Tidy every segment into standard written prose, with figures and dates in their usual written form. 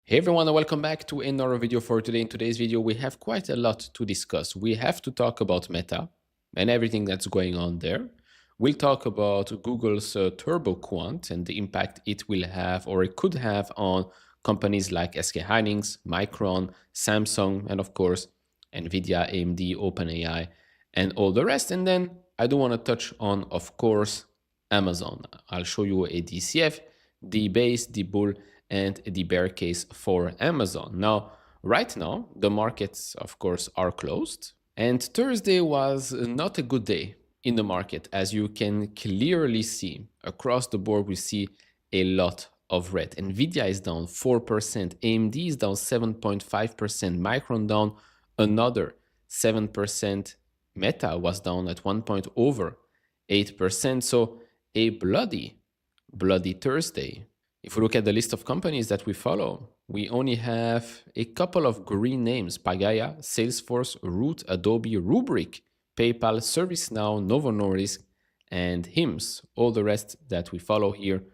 Hey everyone, and welcome back to another video for today. In today's video, we have quite a lot to discuss. We have to talk about Meta and everything that's going on there. We'll talk about Google's Turbo Quant and the impact it will have or it could have on companies like SK Hynix, Micron, Samsung, and of course, Nvidia, AMD, OpenAI, and all the rest. And then I do want to touch on, of course, Amazon. I'll show you a DCF, the base, the bull, and the bear case for Amazon. Now, right now, the markets, of course, are closed. And Thursday was not a good day in the market. As you can clearly see, across the board, we see a lot of red. Nvidia is down 4%, AMD is down 7.5%, Micron down another 7%, Meta was down at 1 point over 8%. So a bloody Thursday. If we look at the list of companies that we follow, we only have a couple of green names: Pagaya, Salesforce, Root, Adobe, Rubrik, PayPal, ServiceNow, Novo Nordisk, and HIMS. All the rest that we follow here,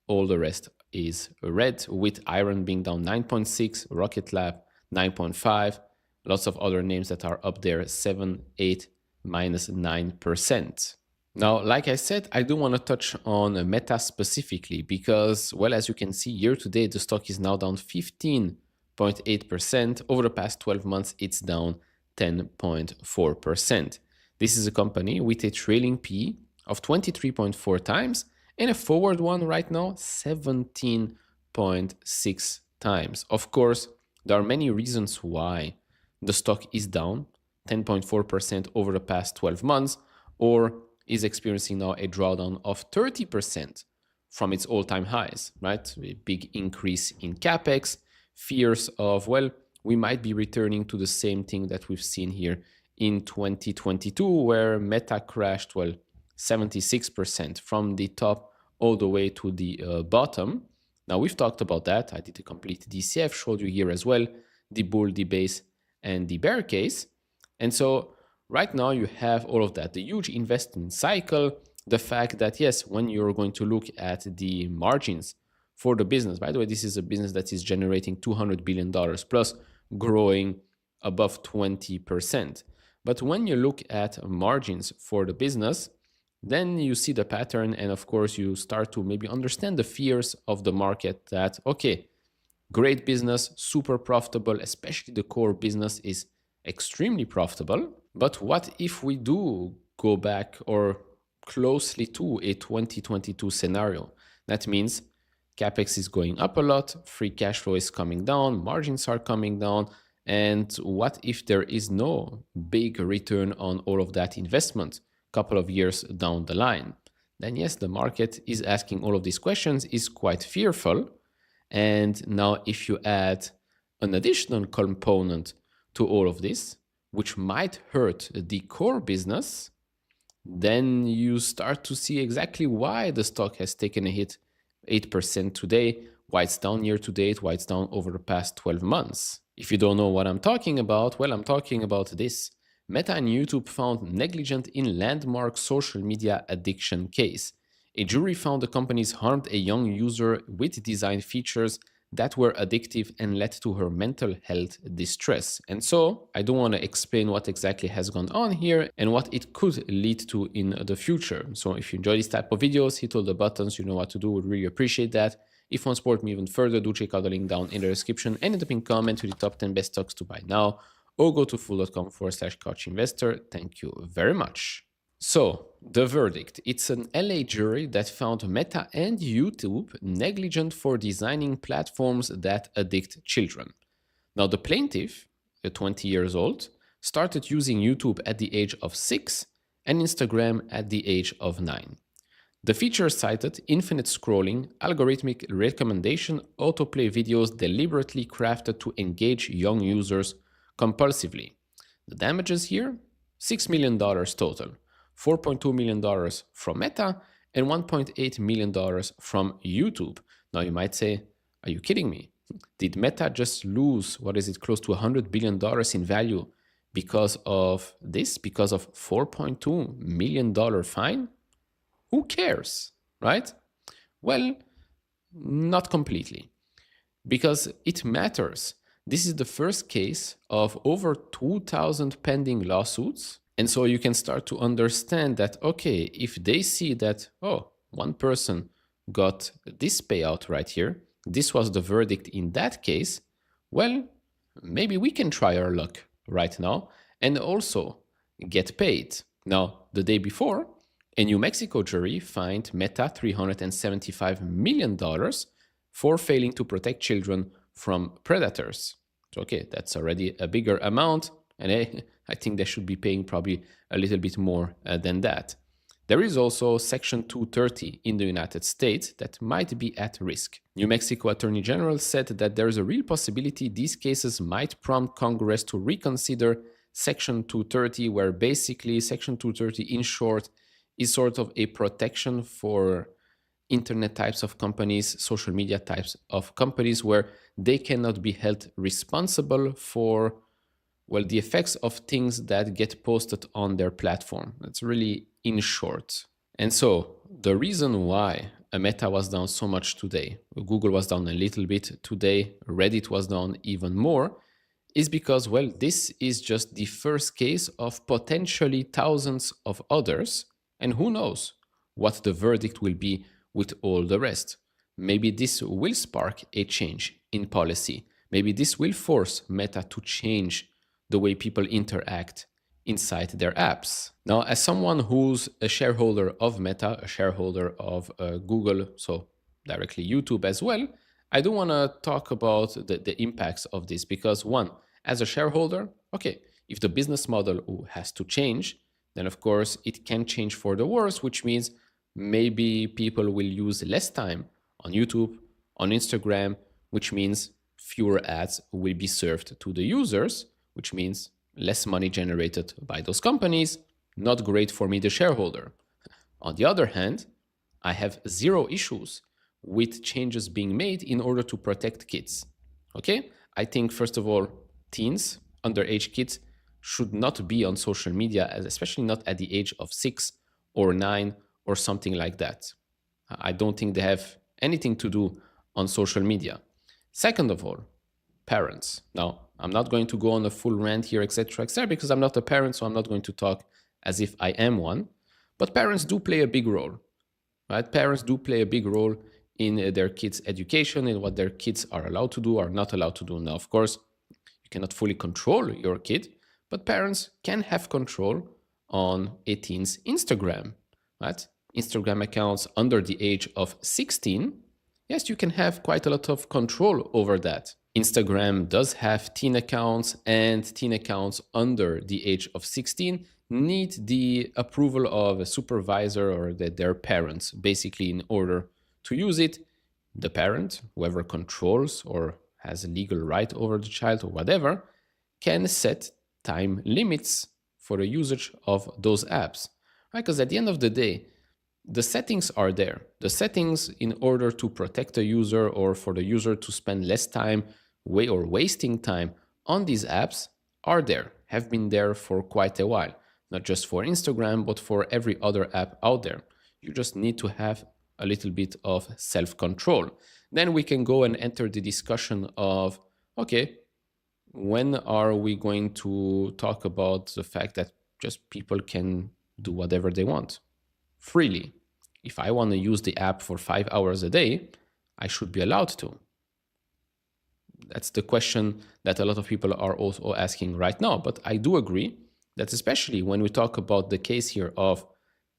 all the rest is red, with Iron being down 9.6, Rocket Lab 9.5, lots of other names that are up there, 7, 8, minus 9%. Now, like I said, I do want to touch on Meta specifically because, well, as you can see, year to date, the stock is now down 15.8%. Over the past 12 months, it's down 10.4%. This is a company with a trailing P of 23.4 times and a forward one right now, 17.6 times. Of course, there are many reasons why the stock is down 10.4% over the past 12 months, or is experiencing now a drawdown of 30% from its all-time highs, right? A big increase in capex, fears of, well, we might be returning to the same thing that we've seen here in 2022, where Meta crashed, well, 76% from the top all the way to the bottom. Now, we've talked about that. I did a complete DCF, showed you here as well, the bull, the base, and the bear case. And so right now you have all of that, the huge investment cycle, the fact that, yes, when you're going to look at the margins for the business, by the way, this is a business that is generating $200 billion plus, growing above 20%. But when you look at margins for the business, then you see the pattern. And of course, you start to maybe understand the fears of the market that, okay, great business, super profitable, especially the core business is extremely profitable. But what if we do go back or closely to a 2022 scenario? That means capex is going up a lot, free cash flow is coming down, margins are coming down. And what if there is no big return on all of that investment a couple of years down the line? Then yes, the market is asking all of these questions, is quite fearful. And now if you add an additional component to all of this, which might hurt the core business, then you start to see exactly why the stock has taken a hit 8% today, why it's down year to date, why it's down over the past 12 months. If you don't know what I'm talking about, well, I'm talking about this. Meta and YouTube found negligent in landmark social media addiction case. A jury found the companies harmed a young user with design features that were addictive and led to her mental health distress. And so I don't want to explain what exactly has gone on here and what it could lead to in the future. So if you enjoy this type of videos, hit all the buttons, you know what to do, would really appreciate that. If you want to support me even further, do check out the link down in the description and in the pinned comment to the top 10 best stocks to buy now, or go to fool.com/couchinvestor. Thank you very much. So, the verdict. It's an LA jury that found Meta and YouTube negligent for designing platforms that addict children. Now, the plaintiff, 20 years old, started using YouTube at the age of 6 and Instagram at the age of 9. The features cited infinite scrolling, algorithmic recommendation, autoplay videos deliberately crafted to engage young users compulsively. The damages here? $6 million total. $4.2 million from Meta and $1.8 million from YouTube. Now you might say, are you kidding me? Did Meta just lose, close to $100 billion in value because of this, because of $4.2 million fine? Who cares, right? Well, not completely. because it matters. This is the first case of over 2,000 pending lawsuits. And so you can start to understand that, okay, if they see that, oh, one person got this payout right here, this was the verdict in that case, well, maybe we can try our luck right now and also get paid. Now, the day before, a New Mexico jury fined Meta $375 million for failing to protect children from predators. So, okay, that's already a bigger amount, and I think they should be paying probably a little bit more than that. There is also Section 230 in the United States that might be at risk. New Mexico Attorney General said that there is a real possibility these cases might prompt Congress to reconsider Section 230, where basically Section 230, in short, is sort of a protection for internet types of companies, social media types of companies, where they cannot be held responsible for, well, the effects of things that get posted on their platform. That's really in short. And so the reason why Meta was down so much today, Google was down a little bit today, Reddit was down even more, is because, well, this is just the first case of potentially thousands of others. And who knows what the verdict will be with all the rest. Maybe this will spark a change in policy. Maybe this will force Meta to change the way people interact inside their apps. Now, as someone who's a shareholder of Meta, a shareholder of Google, so directly YouTube as well, I do want to talk about the impacts of this because, one, as a shareholder, okay, if the business model has to change, then of course it can change for the worse, which means maybe people will use less time on YouTube, on Instagram, which means fewer ads will be served to the users, which means less money generated by those companies. Not great for me, the shareholder. On the other hand, I have zero issues with changes being made in order to protect kids. Okay? I think, first of all, teens, underage kids, should not be on social media, especially not at the age of 6 or 9 or something like that. I don't think they have anything to do on social media. Second of all, parents. Now, I'm not going to go on a full rant here, etc., because I'm not a parent, so I'm not going to talk as if I am one. But parents do play a big role, right? Parents do play a big role in their kids' education, in what their kids are allowed to do or not allowed to do. Now, of course, you cannot fully control your kid, but parents can have control on a teen's Instagram, right? Instagram accounts under the age of 16, yes, you can have quite a lot of control over that. Instagram does have teen accounts, and teen accounts under the age of 16 need the approval of a supervisor or their parents, basically, in order to use it. The parent, whoever controls or has a legal right over the child or whatever, can set time limits for the usage of those apps. Right? Because at the end of the day, the settings are there. The settings in order to protect the user or for the user to spend less time wasting time on these apps are there, have been there for quite a while. Not just for Instagram, but for every other app out there. You just need to have a little bit of self-control. Then we can go and enter the discussion of, okay, when are we going to talk about the fact that just people can do whatever they want freely? If I want to use the app for 5 hours a day, I should be allowed to. That's the question that a lot of people are also asking right now. But I do agree that especially when we talk about the case here of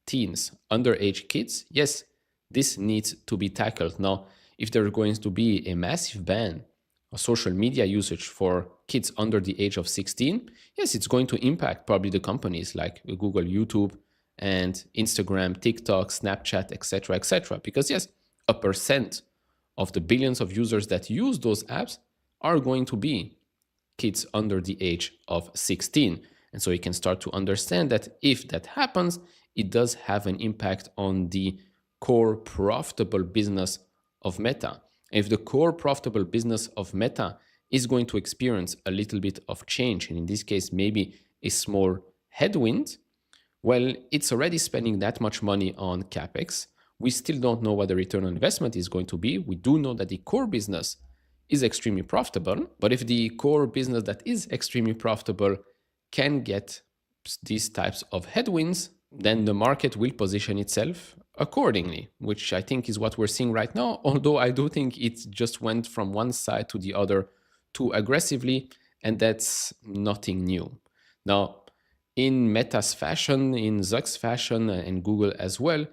teens, underage kids, yes, this needs to be tackled. Now, if there's going to be a massive ban of social media usage for kids under the age of 16, yes, it's going to impact probably the companies like Google, YouTube, and Instagram, TikTok, Snapchat, etc., because yes, a percent of the billions of users that use those apps are going to be kids under the age of 16. And so you can start to understand that if that happens, it does have an impact on the core profitable business of Meta. If the core profitable business of Meta is going to experience a little bit of change, and in this case, maybe a small headwind, well, it's already spending that much money on CapEx. We still don't know what the return on investment is going to be. We do know that the core business is extremely profitable. But if the core business that is extremely profitable can get these types of headwinds, then the market will position itself accordingly, which I think is what we're seeing right now. Although I do think it just went from one side to the other too aggressively, and that's nothing new. Now, in Meta's fashion, in Zuck's fashion, and Google as well,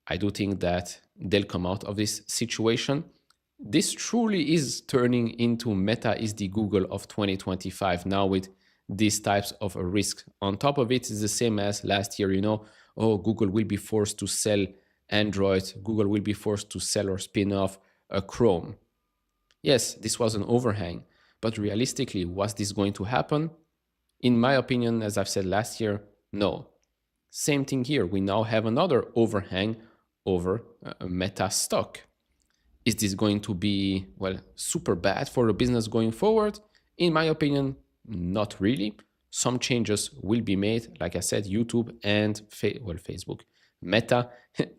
I do think that they'll come out of this situation. This truly is turning into Meta is the Google of 2025 now with these types of risks. On top of it, it's the same as last year, oh, Google will be forced to sell Android, Google will be forced to sell or spin off Chrome. Yes, this was an overhang, but realistically, was this going to happen? In my opinion, as I've said last year, no. Same thing here. We now have another overhang over Meta stock. Is this going to be, super bad for the business going forward? In my opinion, not really. Some changes will be made. Like I said, YouTube and Facebook, Meta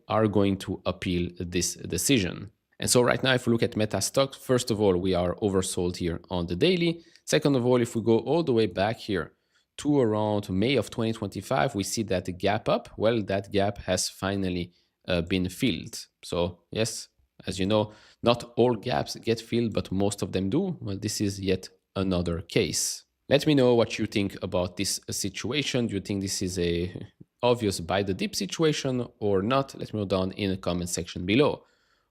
are going to appeal this decision. And so right now, if we look at Meta stock, first of all, we are oversold here on the daily. Second of all, if we go all the way back here to around May of 2025, we see that the gap up, that gap has finally been filled. So yes, as you know, not all gaps get filled, but most of them do. Well, this is yet another case. Let me know what you think about this situation. Do you think this is a obvious buy the dip situation or not? Let me know down in the comment section below.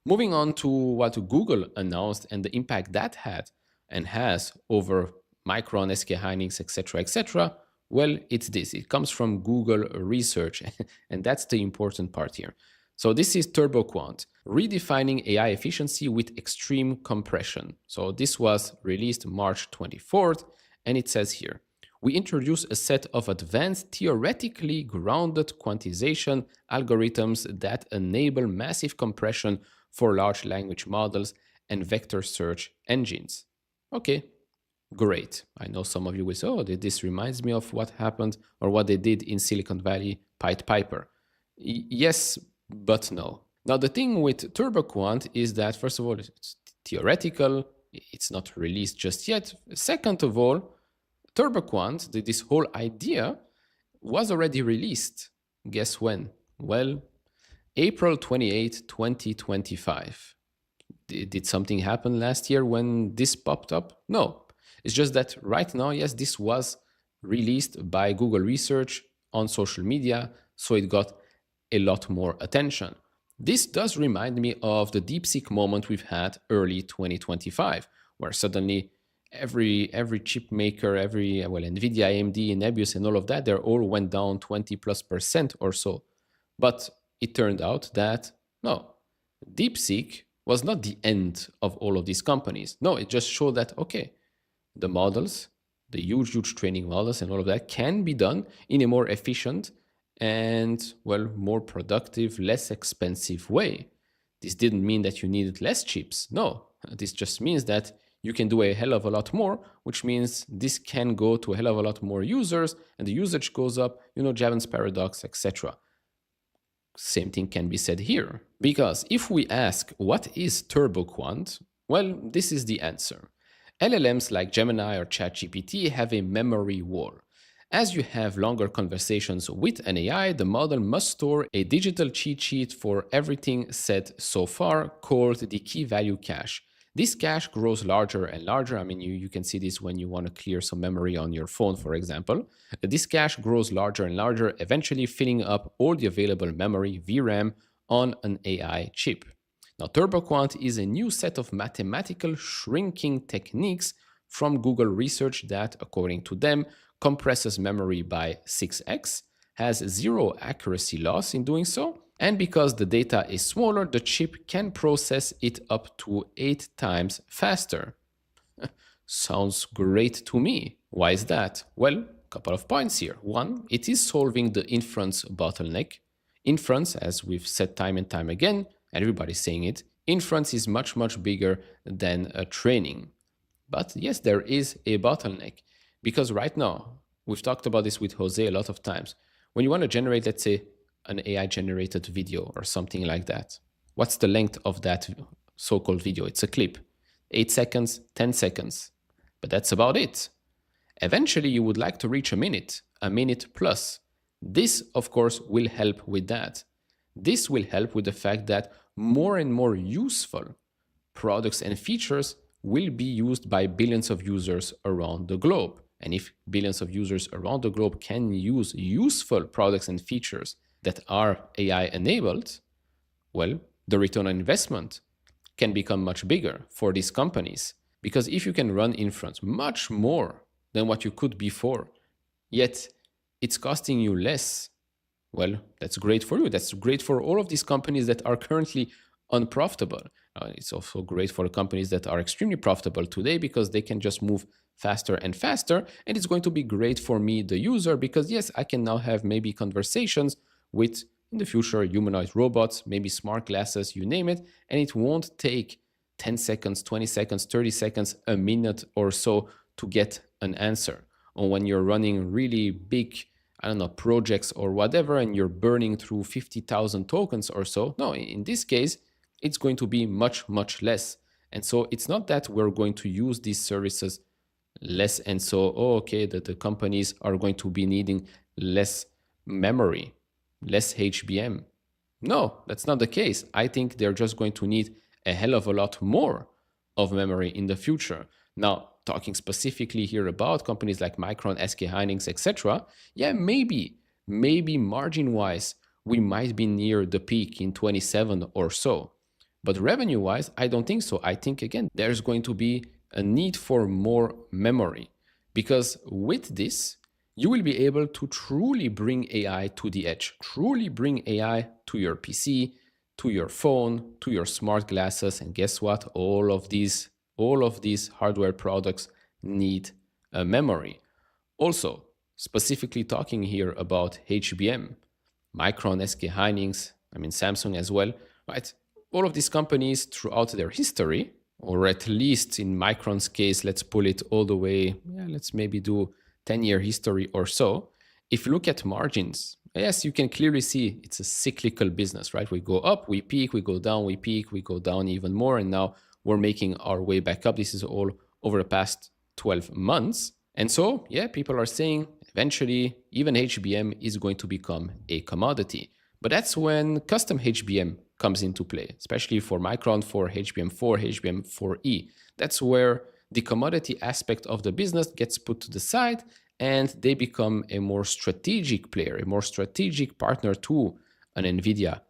Moving on to what Google announced and the impact that had and has over Micron, SK Hynix, etc., etc. Well, it's this. It comes from Google Research, and that's the important part here. So this is TurboQuant, redefining AI efficiency with extreme compression. So this was released March 24th, and it says here, we introduce a set of advanced theoretically grounded quantization algorithms that enable massive compression for large language models and vector search engines. Okay, great. I know some of you will say, oh, this reminds me of what happened or what they did in Silicon Valley, Pied Piper. Yes, but no. Now, the thing with TurboQuant is that, first of all, it's theoretical. It's not released just yet. Second of all, TurboQuant, this whole idea was already released. Guess when? Well, April 28, 2025. Did something happen last year when this popped up? No. It's just that right now, yes, this was released by Google Research on social media, so it got a lot more attention. This does remind me of the DeepSeek moment we've had early 2025, where suddenly every chip maker, NVIDIA, AMD, Nebius, and all of that, they all went down 20+% or so. But it turned out that, no, DeepSeek was not the end of all of these companies. No, it just showed that, okay, the models, the huge training models and all of that can be done in a more efficient and, more productive, less expensive way. This didn't mean that you needed less chips. No, this just means that you can do a hell of a lot more, which means this can go to a hell of a lot more users and the usage goes up, Jevons paradox, etc. Same thing can be said here. Because if we ask what is TurboQuant, this is the answer. LLMs like Gemini or ChatGPT have a memory wall. As you have longer conversations with an AI, the model must store a digital cheat sheet for everything said so far called the key value cache. This cache grows larger and larger. I mean, you can see this when you want to clear some memory on your phone, for example. This cache grows larger and larger, eventually filling up all the available memory, VRAM, on an AI chip. Now, TurboQuant is a new set of mathematical shrinking techniques from Google Research that, according to them, compresses memory by 6x, has zero accuracy loss in doing so, and because the data is smaller, the chip can process it up to 8 times faster. Sounds great to me. Why is that? Well, a couple of points here. One, it is solving the inference bottleneck. Inference, as we've said time and time again, and everybody's saying it, inference is much bigger than training. But yes, there is a bottleneck. Because right now, we've talked about this with Jose a lot of times. When you want to generate, let's say, an AI-generated video or something like that, what's the length of that so-called video? It's a clip. 8 seconds, 10 seconds. But that's about it. Eventually, you would like to reach a minute plus. This, of course, will help with that. This will help with the fact that more and more useful products and features will be used by billions of users around the globe. And if billions of users around the globe can use useful products and features that are AI enabled, well, the return on investment can become much bigger for these companies. Because if you can run inference much more than what you could before, yet it's costing you less, well, that's great for you. That's great for all of these companies that are currently unprofitable. It's also great for the companies that are extremely profitable today because they can just move faster and faster. And it's going to be great for me, the user, because yes, I can now have maybe conversations with, in the future, humanoid robots, maybe smart glasses, you name it, and it won't take 10 seconds, 20 seconds, 30 seconds, a minute or so to get an answer. Or when you're running really big, I don't know, projects or whatever, and you're burning through 50,000 tokens or so. No, in this case, it's going to be much, much less. And so it's not that we're going to use these services less. And so, okay, that the companies are going to be needing less memory, less HBM. No, that's not the case. I think they're just going to need a hell of a lot more of memory in the future. Now, talking specifically here about companies like Micron, SK Hynix, etc., yeah, maybe margin-wise, we might be near the peak in 27 or so. But revenue-wise, I don't think so. I think, again, there's going to be a need for more memory. Because with this, you will be able to truly bring AI to the edge, truly bring AI to your PC, to your phone, to your smart glasses. And guess what? All of these hardware products need a memory. Also, specifically talking here about HBM, Micron, SK Hynix, Samsung as well, right? All of these companies throughout their history, or at least in Micron's case, let's pull it all the way, let's maybe do 10-year history or so. If you look at margins, yes, you can clearly see it's a cyclical business, right? We go up, we peak, we go down, we peak, we go down even more, and now we're making our way back up. This is all over the past 12 months. And so, yeah, people are saying eventually even HBM is going to become a commodity. But that's when custom HBM comes into play, especially for Micron, for HBM4, HBM4E. That's where the commodity aspect of the business gets put to the side and they become a more strategic player, a more strategic partner to an NVIDIA,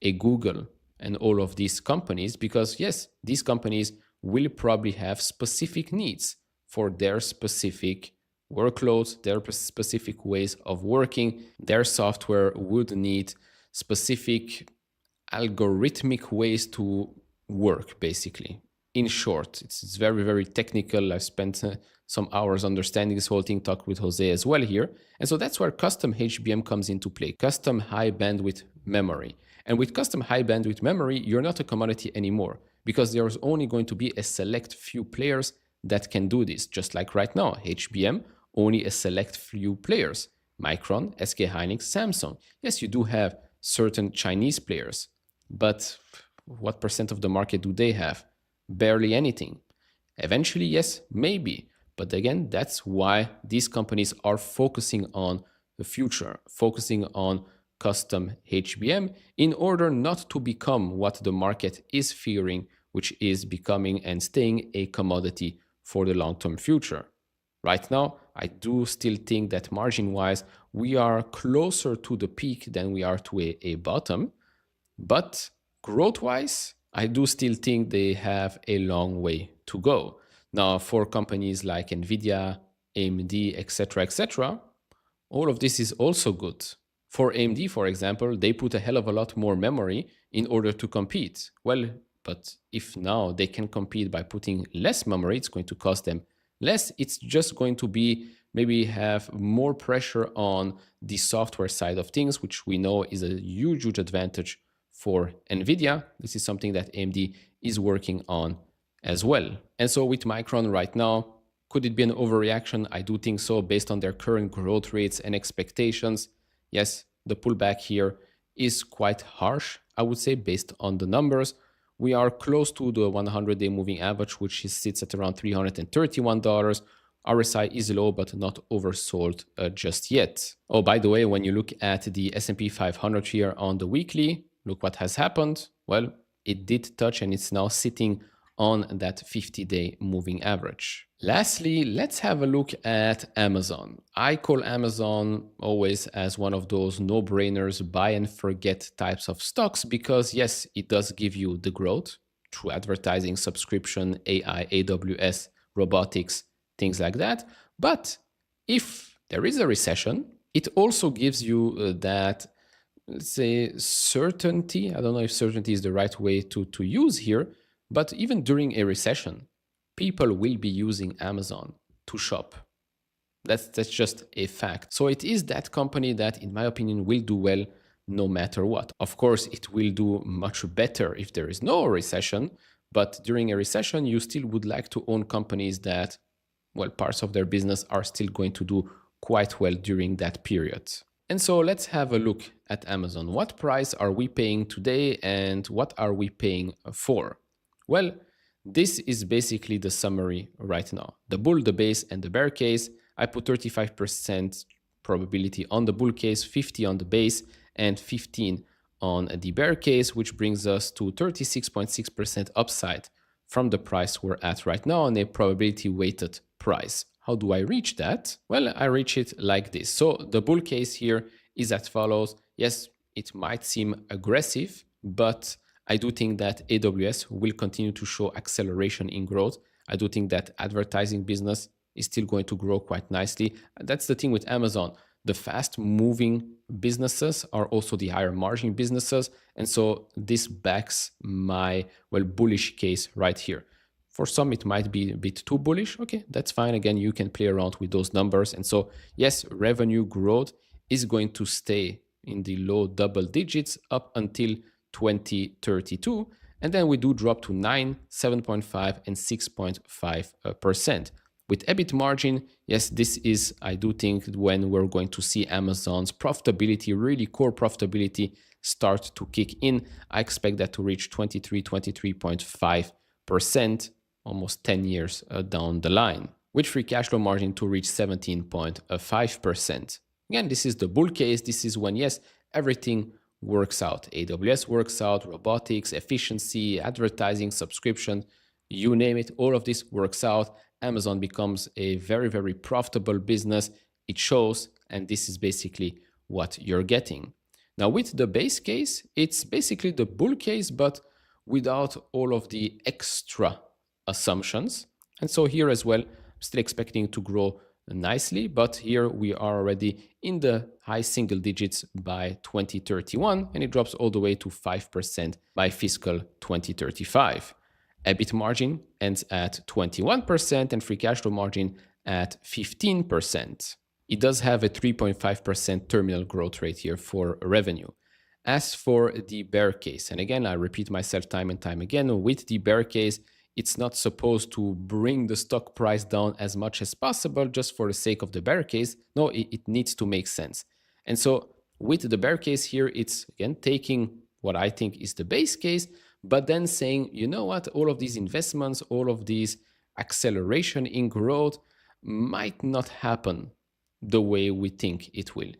a Google, and all of these companies, because yes, these companies will probably have specific needs for their specific workloads, their specific ways of working. Their software would need specific algorithmic ways to work, basically. In short, it's very, very technical. I've spent some hours understanding this whole thing, talked with Jose as well here. And so that's where custom HBM comes into play, custom high bandwidth memory. And with custom high bandwidth memory, you're not a commodity anymore because there's only going to be a select few players that can do this. Just like right now, HBM, only a select few players. Micron, SK Hynix, Samsung. Yes, you do have certain Chinese players, but what percent of the market do they have? Barely anything. Eventually, yes, maybe. But again, that's why these companies are focusing on the future, focusing on custom HBM in order not to become what the market is fearing, which is becoming and staying a commodity for the long-term future. Right now, I do still think that margin-wise, we are closer to the peak than we are to a bottom. But growth-wise, I do still think they have a long way to go. Now, for companies like NVIDIA, AMD, etc., all of this is also good. For AMD, for example, they put a hell of a lot more memory in order to compete. Well, but if now they can compete by putting less memory, it's going to cost them less. It's just going to be maybe have more pressure on the software side of things, which we know is a huge, huge advantage for NVIDIA. This is something that AMD is working on as well. And so with Micron right now, could it be an overreaction? I do think so, based on their current growth rates and expectations. Yes, the pullback here is quite harsh, I would say, based on the numbers. we are close to the 100-day moving average, which sits at around $331. RSI is low, but not oversold just yet. Oh, by the way, when you look at the S&P 500 here on the weekly, look what has happened. Well, it did touch and it's now sitting on that 50-day moving average. Lastly, let's have a look at Amazon. I call Amazon always as one of those no-brainers, buy and forget types of stocks because yes, it does give you the growth through advertising, subscription, AI, AWS, robotics, things like that. But if there is a recession, it also gives you that, let's say, certainty. I don't know if certainty is the right way to use here, but even during a recession, people will be using Amazon to shop. That's just a fact. So it is that company that, in my opinion, will do well no matter what. Of course, it will do much better if there is no recession, but during a recession, you still would like to own companies that, well, parts of their business are still going to do quite well during that period. And so let's have a look at Amazon. What price are we paying today and what are we paying for? Well, this is basically the summary right now. The bull, the base, and the bear case. I put 35% probability on the bull case, 50 on the base, and 15 on the bear case, which brings us to 36.6% upside from the price we're at right now on a probability weighted price. How do I reach that? Well, I reach it like this. So the bull case here is as follows. Yes, it might seem aggressive, but I do think that AWS will continue to show acceleration in growth. I do think that advertising business is still going to grow quite nicely. That's the thing with Amazon. The fast moving businesses are also the higher margin businesses. And so this backs my, well, bullish case right here. For some, it might be a bit too bullish. Okay, that's fine. Again, you can play around with those numbers. And so, yes, revenue growth is going to stay in the low double digits up until 2032. And then we do drop to 9, 7.5, and 6.5%. With EBIT margin, yes, this is, I do think, when we're going to see Amazon's profitability, really core profitability, start to kick in. I expect that to reach 23, 23.5%, almost 10 years down the line, with free cash flow margin to reach 17.5%. Again, this is the bull case. This is when, yes, everything works out. AWS works out, robotics, efficiency, advertising, subscription, you name it, all of this works out. Amazon becomes a very, very profitable business. It shows, and this is basically what you're getting. Now with the base case, it's basically the bull case, but without all of the extra assumptions. And so here as well, I'm still expecting to grow nicely, but here we are already in the high single digits by 2031, and it drops all the way to 5% by fiscal 2035. EBIT margin ends at 21% and free cash flow margin at 15%. It does have a 3.5% terminal growth rate here for revenue. As for the bear case, and again, I repeat myself time and time again, with the bear case, it's not supposed to bring the stock price down as much as possible just for the sake of the bear case. No, it needs to make sense. And so with the bear case here, it's again taking what I think is the base case, but then saying, you know what, all of these investments, all of these acceleration in growth might not happen the way we think it will.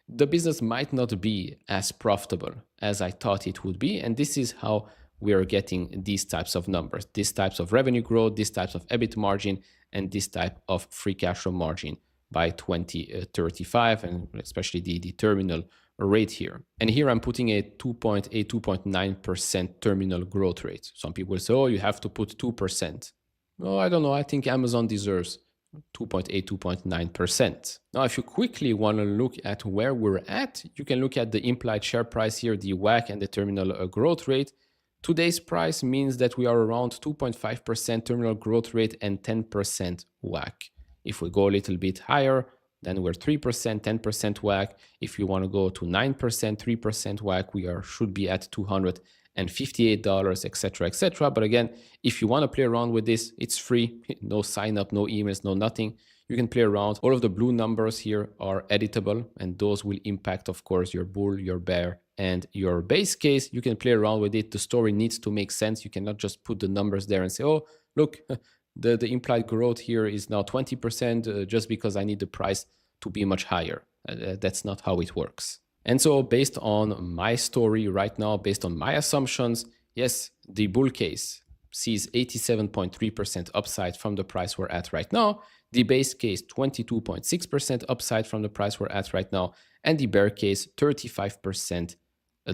The business might not be as profitable as I thought it would be. And this is how we are getting these types of numbers, these types of revenue growth, these types of EBIT margin, and this type of free cash flow margin by 2035, and especially the terminal rate here. And here I'm putting a 2.8, 2.9% terminal growth rate. Some people say, oh, you have to put 2%. No, I don't know. I think Amazon deserves 2.8, 2.9%. Now, if you quickly want to look at where we're at, you can look at the implied share price here, the WACC and the terminal growth rate. Today's price means that we are around 2.5% terminal growth rate and 10% WACC. If we go a little bit higher, then we're 3%, 10% WACC. If you want to go to 9%, 3% WACC, we should be at 250%. and $58, etc., etc. But again, if you want to play around with this, it's free. No sign up, no emails, no nothing. You can play around. All of the blue numbers here are editable, and those will impact, of course, your bull, your bear, and your base case. You can play around with it. The story needs to make sense. You cannot just put the numbers there and say, oh, look, the implied growth here is now 20% just because I need the price to be much higher. That's not how it works. And so based on my story right now, based on my assumptions, yes, the bull case sees 87.3% upside from the price we're at right now. The base case, 22.6% upside from the price we're at right now. And the bear case, 35%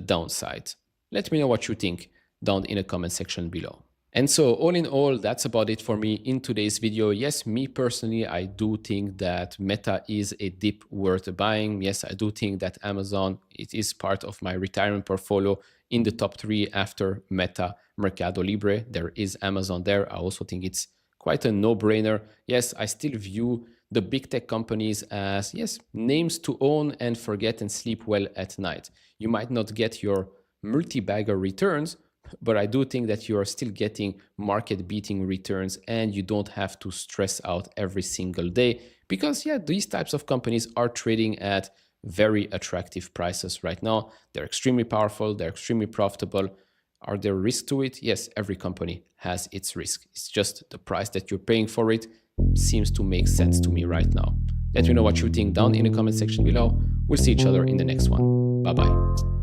downside. Let me know what you think down in the comment section below. And so all in all, that's about it for me in today's video. Yes, me personally, I do think that Meta is a dip worth buying. Yes, I do think that Amazon, it is part of my retirement portfolio in the top 3 after Meta, Mercado Libre. There is Amazon there. I also think it's quite a no-brainer. Yes, I still view the big tech companies as, yes, names to own and forget and sleep well at night. You might not get your multi-bagger returns, but I do think that you are still getting market-beating returns and you don't have to stress out every single day because, yeah, these types of companies are trading at very attractive prices right now. They're extremely powerful. They're extremely profitable. Are there risks to it? Yes, every company has its risk. It's just the price that you're paying for it seems to make sense to me right now. Let me know what you think down in the comment section below. We'll see each other in the next one. Bye-bye.